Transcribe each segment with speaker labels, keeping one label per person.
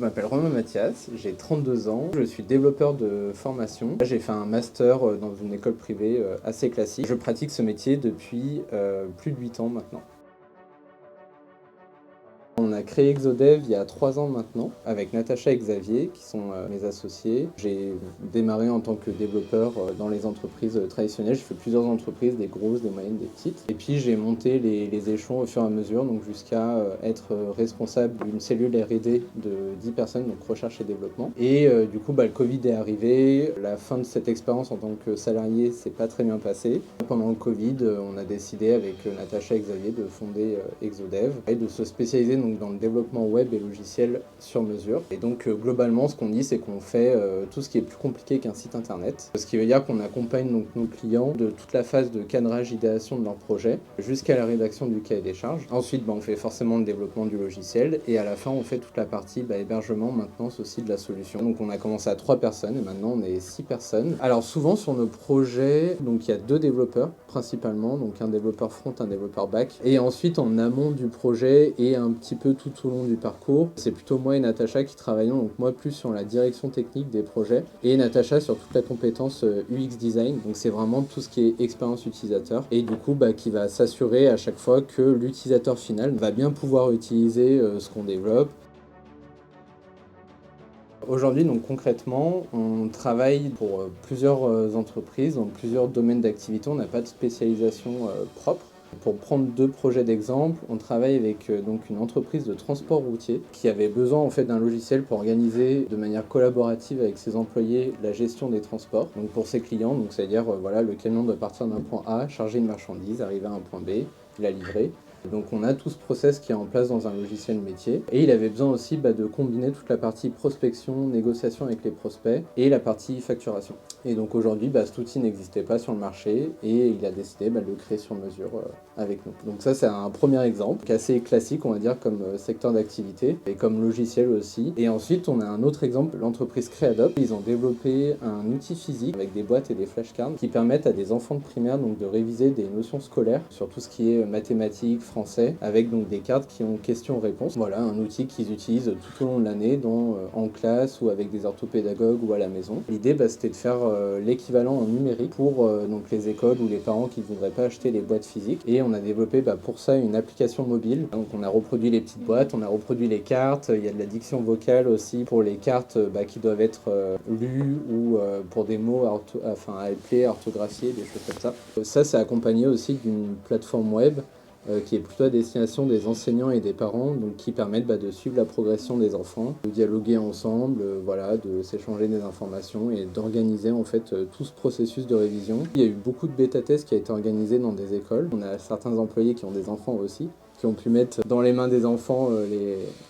Speaker 1: m'appelle Romain Mathias, j'ai 32 ans, je suis développeur de formation. J'ai fait un master dans une école privée assez classique. Je pratique ce métier depuis plus de 8 ans maintenant. On a créé Exodev il y a 3 ans maintenant, avec Natacha et Xavier, qui sont mes associés. J'ai démarré en tant que développeur dans les entreprises traditionnelles. J'ai fait plusieurs entreprises, des grosses, des moyennes, des petites. Et puis j'ai monté les échelons au fur et à mesure, donc jusqu'à être responsable d'une cellule R&D de 10 personnes, donc recherche et développement. Et du coup, le Covid est arrivé. La fin de cette expérience en tant que salarié s'est pas très bien passée. Pendant le Covid, on a décidé avec Natacha et Xavier de fonder Exodev et de se spécialiser donc dans le développement web et logiciel sur mesure. Et donc globalement, ce qu'on dit, c'est qu'on fait tout ce qui est plus compliqué qu'un site internet. Ce qui veut dire qu'on accompagne donc nos clients de toute la phase de cadrage, idéation de leur projet jusqu'à la rédaction du cahier des charges. Ensuite, on fait forcément le développement du logiciel et à la fin, on fait toute la partie hébergement, maintenance aussi de la solution. Donc on a commencé à 3 personnes et maintenant on est 6 personnes. Alors souvent sur nos projets, donc il y a 2 développeurs principalement, donc un développeur front, un développeur back. Et ensuite en amont du projet et un petit peu tout au long du parcours, c'est plutôt moi et Natacha qui travaillons, donc moi plus sur la direction technique des projets et Natacha sur toute la compétence UX design, donc c'est vraiment tout ce qui est expérience utilisateur et du coup qui va s'assurer à chaque fois que l'utilisateur final va bien pouvoir utiliser ce qu'on développe. Aujourd'hui, donc concrètement, on travaille pour plusieurs entreprises dans plusieurs domaines d'activité. On n'a pas de spécialisation propre. Pour prendre 2 projets d'exemple, on travaille avec donc une entreprise de transport routier qui avait besoin en fait d'un logiciel pour organiser de manière collaborative avec ses employés la gestion des transports. Donc pour ses clients, donc c'est-à-dire le camion doit partir d'un point A, charger une marchandise, arriver à un point B, la livrer. Donc on a tout ce process qui est en place dans un logiciel métier. Et il avait besoin aussi de combiner toute la partie prospection, négociation avec les prospects et la partie facturation. Et donc aujourd'hui, cet outil n'existait pas sur le marché et il a décidé de le créer sur mesure avec nous. Donc ça c'est un premier exemple, assez classique on va dire comme secteur d'activité et comme logiciel aussi. Et ensuite on a un autre exemple, l'entreprise Creadopt. Ils ont développé un outil physique avec des boîtes et des flashcards qui permettent à des enfants de primaire donc, de réviser des notions scolaires sur tout ce qui est mathématiques, français, avec donc des cartes qui ont questions-réponses. Voilà, un outil qu'ils utilisent tout au long de l'année en classe ou avec des orthopédagogues ou à la maison. L'idée c'était de faire l'équivalent en numérique pour donc les écoles ou les parents qui ne voudraient pas acheter les boîtes physiques. Et on a développé pour ça une application mobile. Donc on a reproduit les petites boîtes, on a reproduit les cartes, il y a de la diction vocale aussi pour les cartes qui doivent être lues ou pour des mots à appeler, orthographiés, des choses comme ça. Ça c'est accompagné aussi d'une plateforme web qui est plutôt à destination des enseignants et des parents, donc qui permettent de suivre la progression des enfants, de dialoguer ensemble, de s'échanger des informations et d'organiser en fait tout ce processus de révision. Il y a eu beaucoup de bêta-tests qui a été organisé dans des écoles. On a certains employés qui ont des enfants aussi, qui ont pu mettre dans les mains des enfants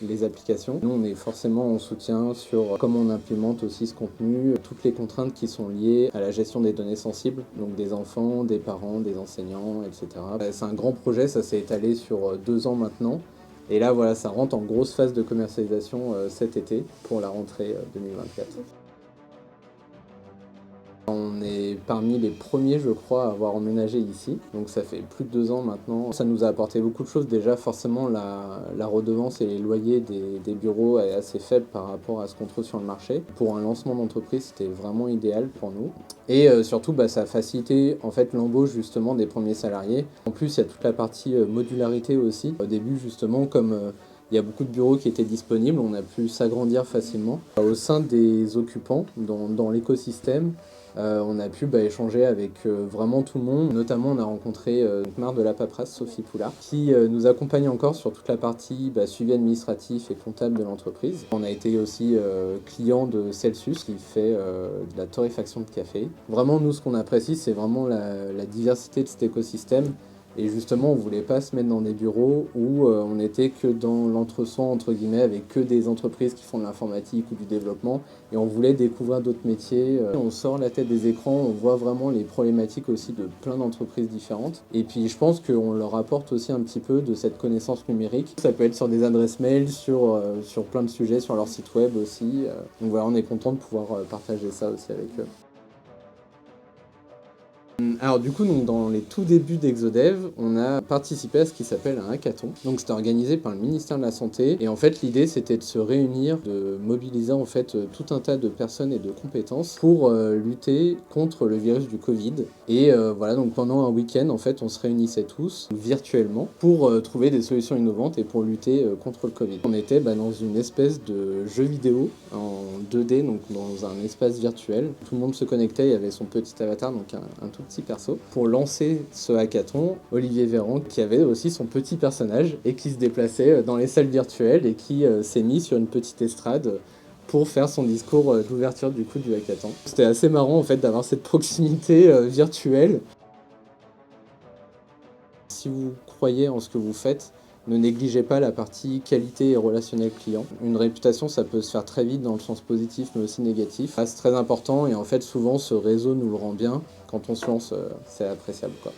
Speaker 1: les applications. Nous, on est forcément en soutien sur comment on implémente aussi ce contenu, toutes les contraintes qui sont liées à la gestion des données sensibles, donc des enfants, des parents, des enseignants, etc. C'est un grand projet, ça s'est étalé sur 2 ans maintenant. Et là, ça rentre en grosse phase de commercialisation cet été pour la rentrée 2024. On est parmi les premiers, je crois, à avoir emménagé ici. Donc ça fait plus de 2 ans maintenant. Ça nous a apporté beaucoup de choses. Déjà, forcément, la redevance et les loyers des bureaux est assez faible par rapport à ce qu'on trouve sur le marché. Pour un lancement d'entreprise, c'était vraiment idéal pour nous. Et surtout, ça a facilité en fait l'embauche justement des premiers salariés. En plus, il y a toute la partie modularité aussi. Au début, justement, comme il y a beaucoup de bureaux qui étaient disponibles, on a pu s'agrandir facilement. Au sein des occupants, dans l'écosystème, on a pu échanger avec vraiment tout le monde. Notamment, on a rencontré Marc de la paperasse, Sophie Poulard, qui nous accompagne encore sur toute la partie suivi administratif et comptable de l'entreprise. On a été aussi client de Celsius, qui fait de la torréfaction de café. Vraiment, nous, ce qu'on apprécie, c'est vraiment la diversité de cet écosystème. Et justement, on voulait pas se mettre dans des bureaux où on était que dans l'entre-soi, entre guillemets, avec que des entreprises qui font de l'informatique ou du développement. Et on voulait découvrir d'autres métiers. On sort la tête des écrans, on voit vraiment les problématiques aussi de plein d'entreprises différentes. Et puis, je pense qu'on leur apporte aussi un petit peu de cette connaissance numérique. Ça peut être sur des adresses mail, sur plein de sujets, sur leur site web aussi. Donc voilà, on est content de pouvoir partager ça aussi avec eux. Alors du coup, donc, dans les tout débuts d'Exodev, on a participé à ce qui s'appelle un hackathon. Donc c'était organisé par le ministère de la Santé et en fait l'idée c'était de se réunir, de mobiliser en fait tout un tas de personnes et de compétences pour lutter contre le virus du Covid. Et voilà, donc pendant un week-end en fait on se réunissait tous virtuellement pour trouver des solutions innovantes et pour lutter contre le Covid. On était dans une espèce de jeu vidéo en 2D, donc dans un espace virtuel. Tout le monde se connectait, il y avait son petit avatar, donc un tout petit perso. Pour lancer ce hackathon, Olivier Véran, qui avait aussi son petit personnage et qui se déplaçait dans les salles virtuelles et qui s'est mis sur une petite estrade pour faire son discours d'ouverture du coup du hackathon. C'était assez marrant en fait d'avoir cette proximité virtuelle. Si vous croyez en ce que vous faites, ne négligez pas la partie qualité et relationnel client. Une réputation, ça peut se faire très vite dans le sens positif, mais aussi négatif. C'est très important et en fait, souvent, ce réseau nous le rend bien. Quand on se lance, c'est appréciable, quoi.